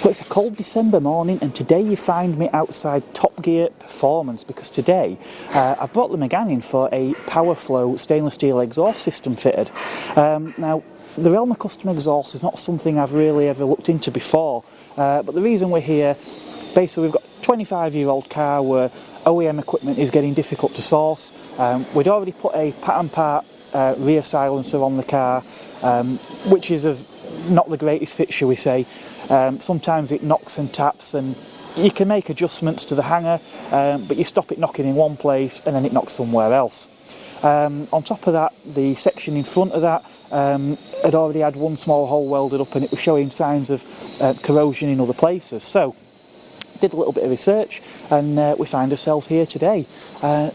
Well, it's a cold December morning, and today you find me outside Top Gear Performance because today I've brought the McGann in for a POWERFLOW stainless steel exhaust system fitted. Now, the realm of custom exhaust is not something I've really ever looked into before, but the reason we're here, basically we've got a 25-year-old car where OEM equipment is getting difficult to source. We'd already put a pattern part rear silencer on the car, which is of not the greatest fit, shall we say. Sometimes it knocks and taps, and you can make adjustments to the hanger, but you stop it knocking in one place and then it knocks somewhere else. On top of that, the section in front of that had already had one small hole welded up, and it was showing signs of corrosion in other places. So did a little bit of research, and we find ourselves here today.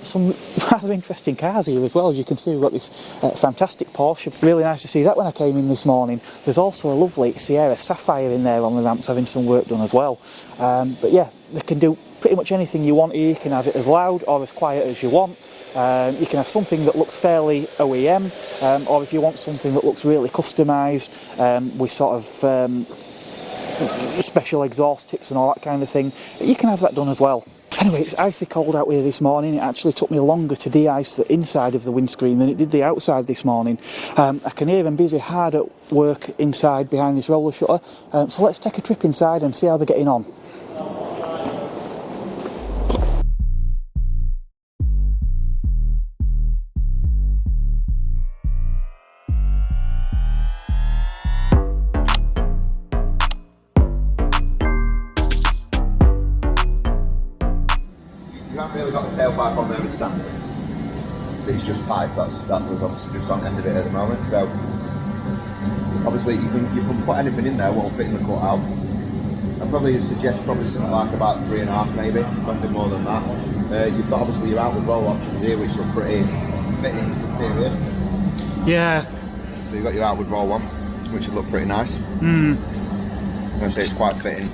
Some rather interesting cars here as well. As you can see, we've got this fantastic Porsche. Really nice to see that when I came in this morning. There's also a lovely Sierra Sapphire in there on the ramps having some work done as well. But yeah, they can do pretty much anything you want here. You can have it as loud or as quiet as you want. You can have something that looks fairly OEM, or if you want something that looks really customised with sort of special exhaust tips and all that kind of thing, you can have that done as well. Anyway, it's icy cold out here this morning. It actually took me longer to de-ice the inside of the windscreen than it did the outside this morning. I can hear them busy hard at work inside behind this roller shutter, so let's take a trip inside and see how they're getting on. You haven't really got the tailpipe on there as stand. So it's just pipe, that was obviously just on the end of it at the moment. So obviously you can put anything in there what will fit in the cutout. I'd probably suggest something like about 3.5 maybe, nothing more than that. You've got obviously your outward roll options here which look pretty fitting period. Yeah. So you've got your outward roll one, which will look pretty nice. I'm going to say it's quite fitting.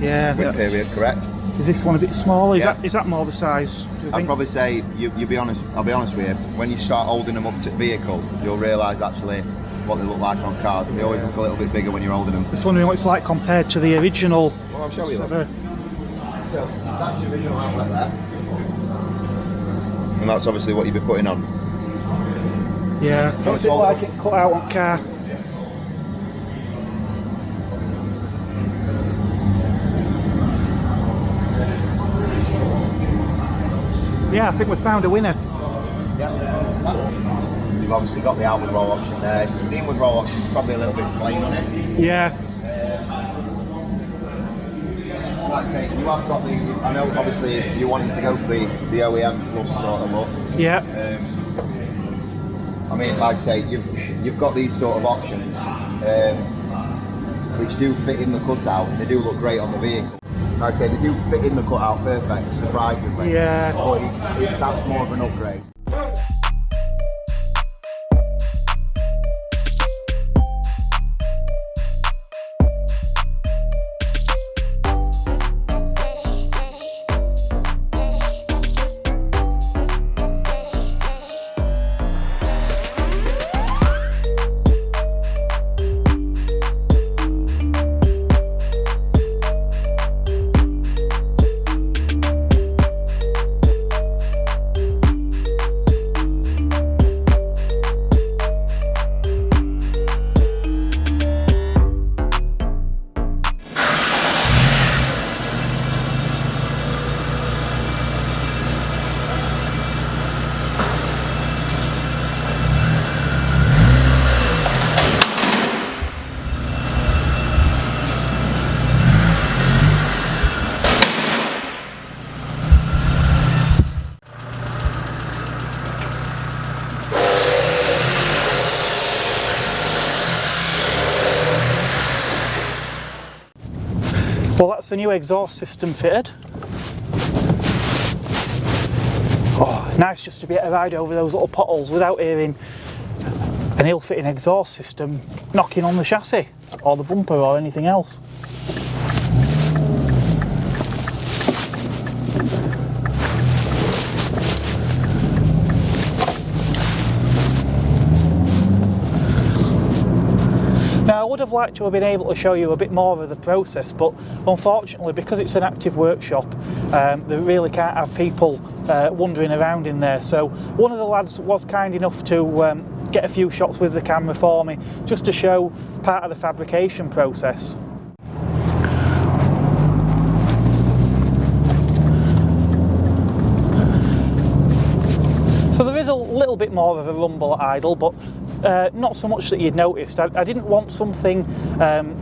Yeah. With period, correct. Is this one a bit small? Is Yeah. is that more the size? I'd probably say you'll be honest. I'll be honest with you. When you start holding them up to the vehicle, you'll realise actually what they look like on cars. They always look a little bit bigger when you're holding them. Just wondering what it's like compared to the original. Well, I'll show you. So that's the original outlet there, and that's obviously what you'd be putting on. Yeah. What's it like it cut out on car? Yeah, I think we've found a winner. Yeah. You've obviously got the outward roll option there. The inward roll option is probably a little bit plain on it. Yeah. Like I say, you have got the. I know obviously you're wanting to go for the OEM plus sort of look. Yeah. I mean, like I say, you've got these sort of options which do fit in the cutout, and they do look great on the vehicle. Like I say, they do fit in the cutout perfect, surprisingly. Yeah. But that's more of an upgrade. Well, that's the new exhaust system fitted. Oh, nice just to be able to ride over those little potholes without hearing an ill-fitting exhaust system knocking on the chassis or the bumper or anything else. would have liked to have been able to show you a bit more of the process, but unfortunately, because it's an active workshop, they really can't have people wandering around in there. So one of the lads was kind enough to get a few shots with the camera for me, just to show part of the fabrication process. So there is a little bit more of a rumble at idle, but not so much that you'd noticed. I didn't want something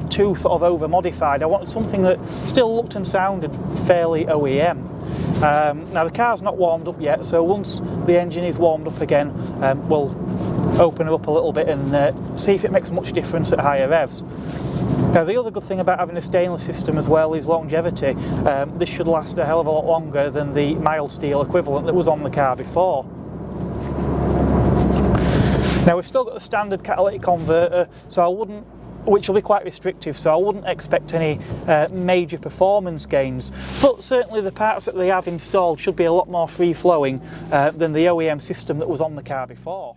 too sort of over modified. I wanted something that still looked and sounded fairly OEM. Now the car's not warmed up yet, so once the engine is warmed up again, we'll open it up a little bit and see if it makes much difference at higher revs. Now the other good thing about having a stainless system as well is longevity. This should last a hell of a lot longer than the mild steel equivalent that was on the car before. Now we've still got the standard catalytic converter, so I wouldn't, which will be quite restrictive, so I wouldn't expect any major performance gains, but certainly the parts that they have installed should be a lot more free-flowing than the OEM system that was on the car before.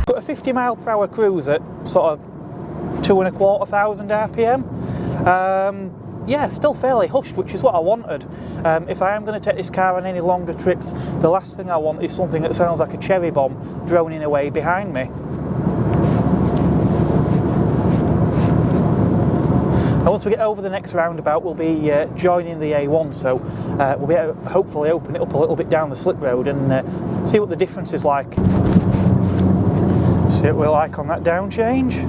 But a 50-mile-per-hour cruise at sort of 2,250 RPM. Yeah, still fairly hushed, which is what I wanted. If I am going to take this car on any longer trips, the last thing I want is something that sounds like a cherry bomb droning away behind me. And once we get over the next roundabout, we'll be joining the A1, so we'll be able to hopefully open it up a little bit down the slip road and see what the difference is like. See what we're like on that down change.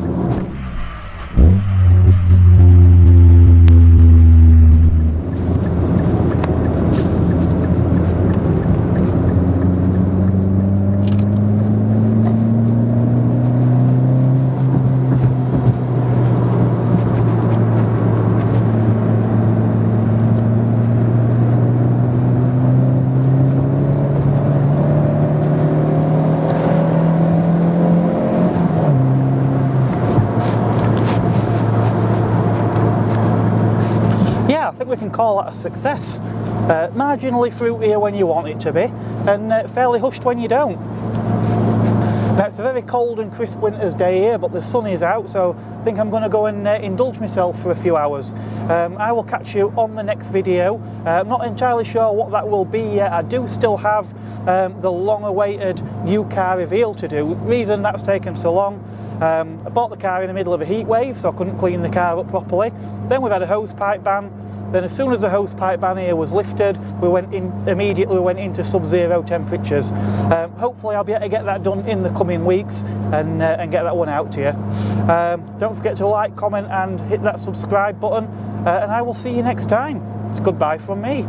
I think we can call that a success. Marginally fruitier when you want it to be, and fairly hushed when you don't. Now it's a very cold and crisp winter's day here, but the sun is out, so I think I'm going to go and indulge myself for a few hours. I will catch you on the next video. I'm not entirely sure what that will be yet. I do still have the long-awaited new car reveal to do. The reason that's taken so long, I bought the car in the middle of a heat wave, so I couldn't clean the car up properly. Then we've had a hose pipe ban. Then as soon as the hose pipe ban here was lifted, we went into sub-zero temperatures. Hopefully I'll be able to get that done in the coming weeks and get that one out to you. Don't forget to like, comment and hit that subscribe button, and I will see you next time. It's goodbye from me.